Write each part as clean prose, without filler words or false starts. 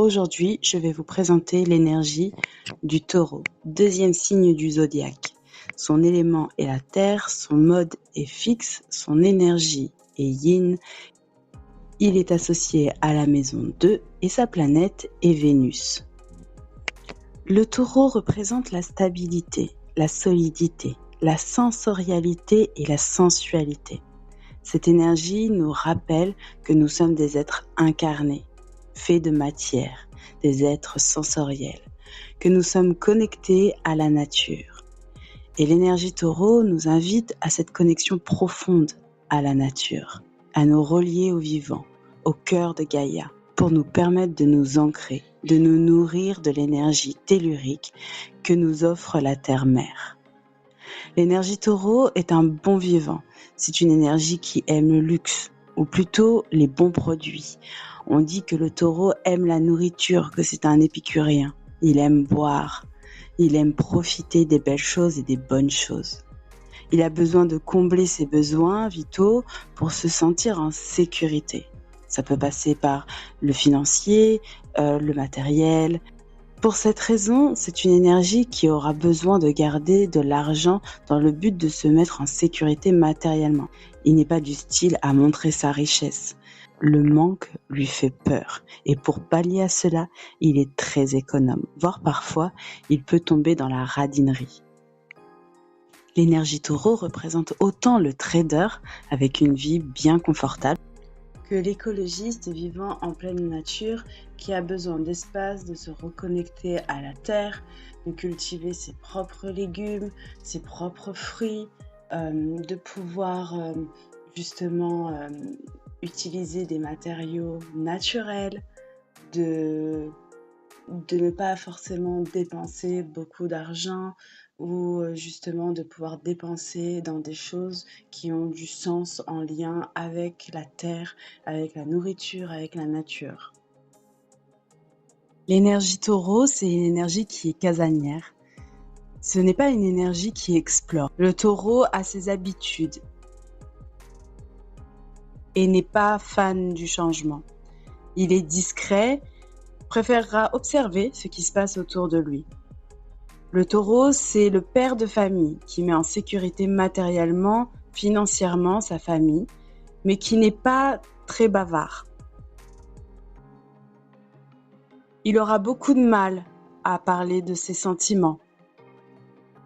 Aujourd'hui, je vais vous présenter l'énergie du taureau, deuxième signe du zodiaque. Son élément est la terre, son mode est fixe, son énergie est yin. Il est associé à la maison 2 et sa planète est Vénus. Le taureau représente la stabilité, la solidité, la sensorialité et la sensualité. Cette énergie nous rappelle que nous sommes des êtres incarnés, faits de matière, des êtres sensoriels, que nous sommes connectés à la nature. Et l'énergie taureau nous invite à cette connexion profonde à la nature, à nous relier au vivant, au cœur de Gaïa, pour nous permettre de nous ancrer, de nous nourrir de l'énergie tellurique que nous offre la terre-mère. L'énergie taureau est un bon vivant. C'est une énergie qui aime le luxe, ou plutôt les bons produits. On dit que le taureau aime la nourriture, que c'est un épicurien. Il aime boire, il aime profiter des belles choses et des bonnes choses. Il a besoin de combler ses besoins vitaux pour se sentir en sécurité. Ça peut passer par le financier, le matériel. Pour cette raison, c'est une énergie qui aura besoin de garder de l'argent dans le but de se mettre en sécurité matériellement. Il n'est pas du style à montrer sa richesse. Le manque lui fait peur et pour pallier à cela, il est très économe, voire parfois, il peut tomber dans la radinerie. L'énergie taureau représente autant le trader avec une vie bien confortable que l'écologiste vivant en pleine nature qui a besoin d'espace, de se reconnecter à la terre, de cultiver ses propres légumes, ses propres fruits, de pouvoir justement utiliser des matériaux naturels, de ne pas forcément dépenser beaucoup d'argent ou justement de pouvoir dépenser dans des choses qui ont du sens en lien avec la terre, avec la nourriture, avec la nature. L'énergie taureau, c'est une énergie qui est casanière. Ce n'est pas une énergie qui explore. Le taureau a ses habitudes et n'est pas fan du changement. Il est discret, préférera observer ce qui se passe autour de lui. Le taureau, c'est le père de famille qui met en sécurité matériellement, financièrement sa famille, mais qui n'est pas très bavard. Il aura beaucoup de mal à parler de ses sentiments,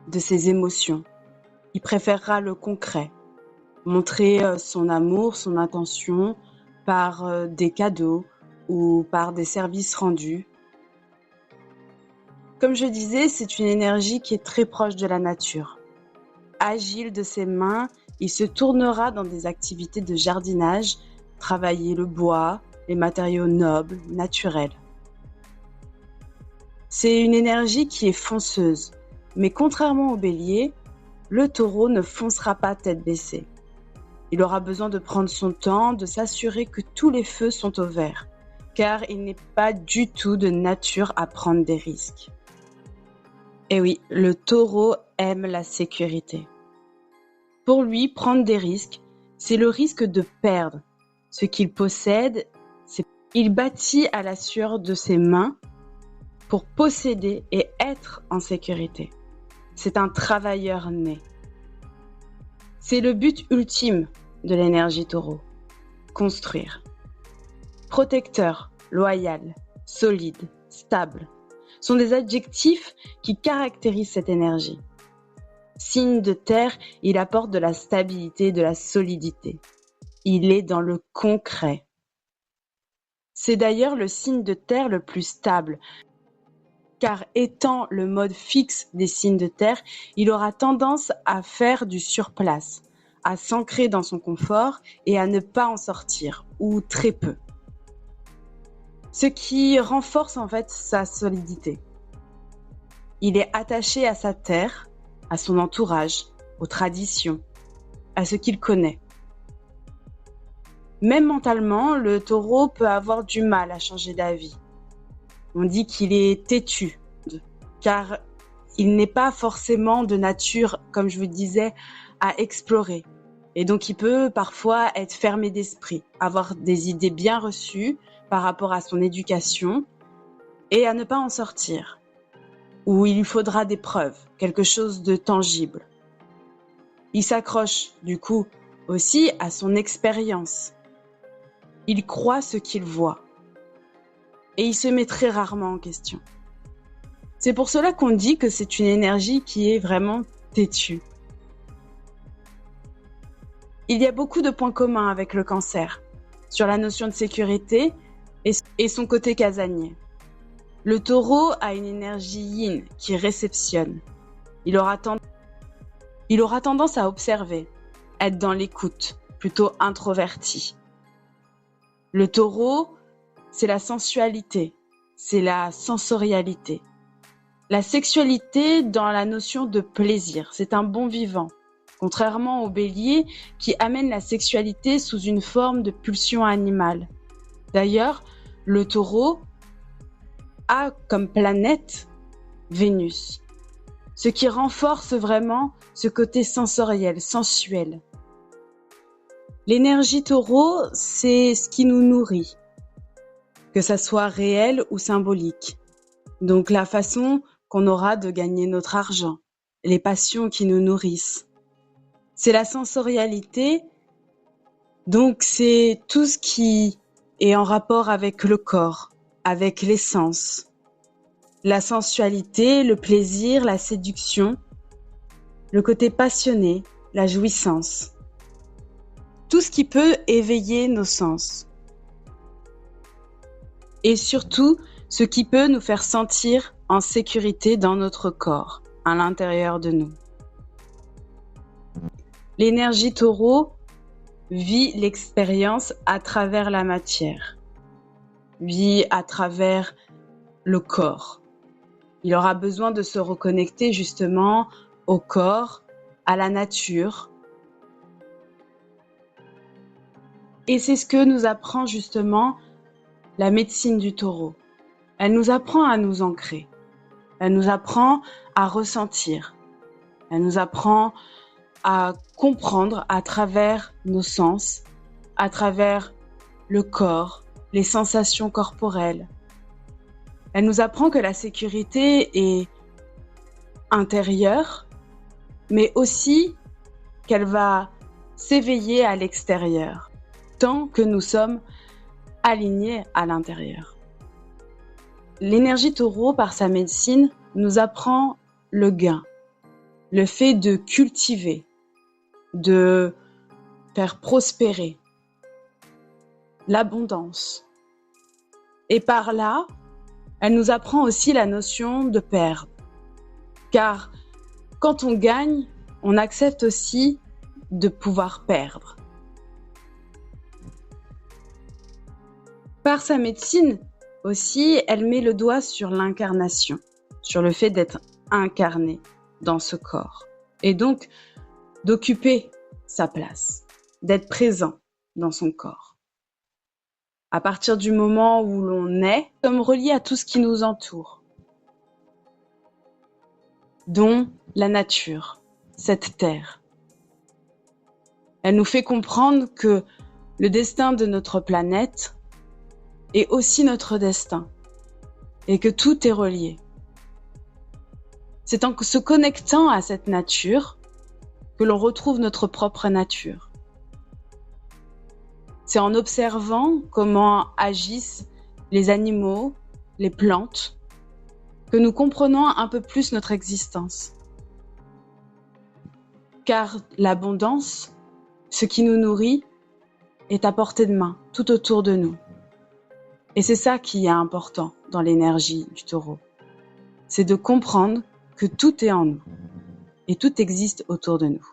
de ses émotions. Il préférera le concret, montrer son amour, son attention par des cadeaux ou par des services rendus. Comme je disais, c'est une énergie qui est très proche de la nature. Agile de ses mains, il se tournera dans des activités de jardinage, travailler le bois, les matériaux nobles, naturels. C'est une énergie qui est fonceuse, mais contrairement au bélier, le taureau ne foncera pas tête baissée. Il aura besoin de prendre son temps, de s'assurer que tous les feux sont au vert, car il n'est pas du tout de nature à prendre des risques. Et oui, le taureau aime la sécurité. Pour lui, prendre des risques, c'est le risque de perdre. Ce qu'il possède, il bâtit à la sueur de ses mains pour posséder et être en sécurité. C'est un travailleur né. C'est le but ultime de l'énergie taureau. Construire. Protecteur, loyal, solide, stable sont des adjectifs qui caractérisent cette énergie. Signe de terre, il apporte de la stabilité et de la solidité. Il est dans le concret. C'est d'ailleurs le signe de terre le plus stable, car étant le mode fixe des signes de terre, il aura tendance à faire du surplace, à s'ancrer dans son confort et à ne pas en sortir, ou très peu. Ce qui renforce en fait sa solidité. Il est attaché à sa terre, à son entourage, aux traditions, à ce qu'il connaît. Même mentalement, le taureau peut avoir du mal à changer d'avis. On dit qu'il est têtu, car il n'est pas forcément de nature, comme je vous disais, à explorer. Et donc il peut parfois être fermé d'esprit, avoir des idées bien reçues par rapport à son éducation, et à ne pas en sortir, où il lui faudra des preuves, quelque chose de tangible. Il s'accroche, du coup, aussi à son expérience. Il croit ce qu'il voit. Et il se met très rarement en question. C'est pour cela qu'on dit que c'est une énergie qui est vraiment têtue. Il y a beaucoup de points communs avec le Cancer, sur la notion de sécurité et son côté casanier. Le Taureau a une énergie yin qui réceptionne. Il aura tendance à observer, être dans l'écoute, plutôt introverti. Le Taureau, c'est la sensualité, c'est la sensorialité. La sexualité dans la notion de plaisir, c'est un bon vivant, contrairement au Bélier qui amène la sexualité sous une forme de pulsion animale. D'ailleurs, le Taureau a comme planète Vénus, ce qui renforce vraiment ce côté sensoriel, sensuel. L'énergie Taureau, c'est ce qui nous nourrit, que ça soit réel ou symbolique. Donc la façon qu'on aura de gagner notre argent, les passions qui nous nourrissent. C'est la sensorialité, donc c'est tout ce qui est en rapport avec le corps, avec les sens. La sensualité, le plaisir, la séduction, le côté passionné, la jouissance. Tout ce qui peut éveiller nos sens. Et surtout, ce qui peut nous faire sentir en sécurité dans notre corps, à l'intérieur de nous. L'énergie Taureau vit l'expérience à travers la matière, vit à travers le corps. Il aura besoin de se reconnecter justement au corps, à la nature. Et c'est ce que nous apprend justement la médecine du Taureau. Elle nous apprend à nous ancrer. Elle nous apprend à ressentir. Elle nous apprend à comprendre à travers nos sens, à travers le corps, les sensations corporelles. Elle nous apprend que la sécurité est intérieure, mais aussi qu'elle va s'éveiller à l'extérieur, tant que nous sommes alignés à l'intérieur. L'énergie Taureau, par sa médecine, nous apprend le gain, le fait de cultiver, de faire prospérer l'abondance. Et par là, elle nous apprend aussi la notion de perdre. Car quand on gagne, on accepte aussi de pouvoir perdre. Par sa médecine aussi, elle met le doigt sur l'incarnation, sur le fait d'être incarné dans ce corps. Et donc, d'occuper sa place, d'être présent dans son corps. À partir du moment où l'on est, nous sommes reliés à tout ce qui nous entoure, dont la nature, cette terre. Elle nous fait comprendre que le destin de notre planète est aussi notre destin et que tout est relié. C'est en se connectant à cette nature que l'on retrouve notre propre nature. C'est en observant comment agissent les animaux, les plantes, que nous comprenons un peu plus notre existence. Car l'abondance, ce qui nous nourrit, est à portée de main, tout autour de nous. Et c'est ça qui est important dans l'énergie du Taureau. C'est de comprendre que tout est en nous et tout existe autour de nous.